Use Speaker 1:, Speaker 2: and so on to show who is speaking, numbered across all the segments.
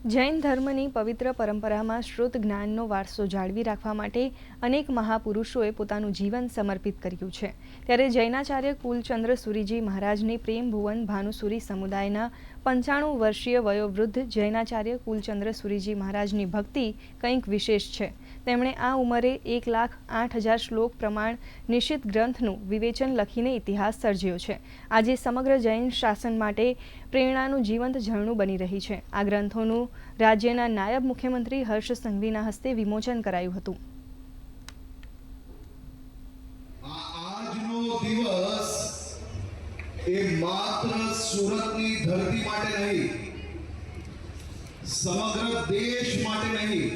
Speaker 1: જૈન ધર્મની પવિત્ર પરંપરામાં શ્રુત જ્ઞાનનો વારસો જાળવી રાખવા માટે અનેક મહાપુરુષોએ પોતાનું જીવન સમર્પિત કર્યું છે। ત્યારે જૈનાચાર્ય કુલચંદ્ર સુરીજી મહારાજની પ્રેમ ભુવન ભાનુસુરી સમુદાયના 95 વર્ષીય વયોવૃદ્ધ જૈનાચાર્ય કુલચંદ્ર સુરીજી મહારાજની ભક્તિ કંઈક વિશેષ છે। તેમણે આ ઉંમરે 1,08,000 શ્લોક પ્રમાણ નિશ્ચિત ગ્રંથનું વિવેચન લખીને ઇતિહાસ સર્જ્યો છે। આજે સમગ્ર જૈન શાસન માટે પ્રેરણાનું જીવંત ઝરણું બની રહી છે। આ ગ્રંથોનું રાજ્યના નાયબ મુખ્યમંત્રી હર્ષ સંઘવીના હસ્તે વિમોચન કરાયું હતું।
Speaker 2: આજનો દિવસ એ માત્ર સુરતની ધરતી માટે નહીં, સમગ્ર દેશ માટે નહીં,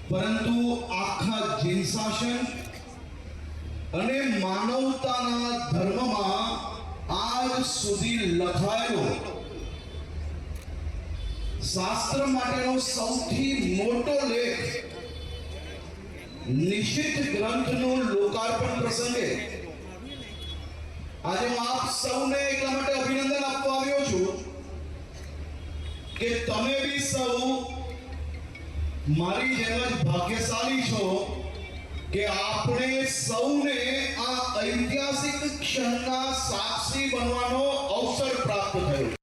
Speaker 2: પરંતુ આખા જૈન શાસન અને માનવતાના ધર્મમાં આજ સુધી લખાયેલો શાસ્ત્ર માટેનો સૌથી મોટો લેખ નિશ્ચિત ગ્રંથનું લોકાર્પણ પ્રસંગે આજે હું આપ સૌને એટલા માટે અભિનંદન આપવા આવ્યો છું કે તમે બી સૌ મારી જેમ જ ભાગ્યશાળી છો કે આપણે સૌને આ ઐતિહાસિક ક્ષણના સાક્ષી બનવાનો અવસર પ્રાપ્ત થયો।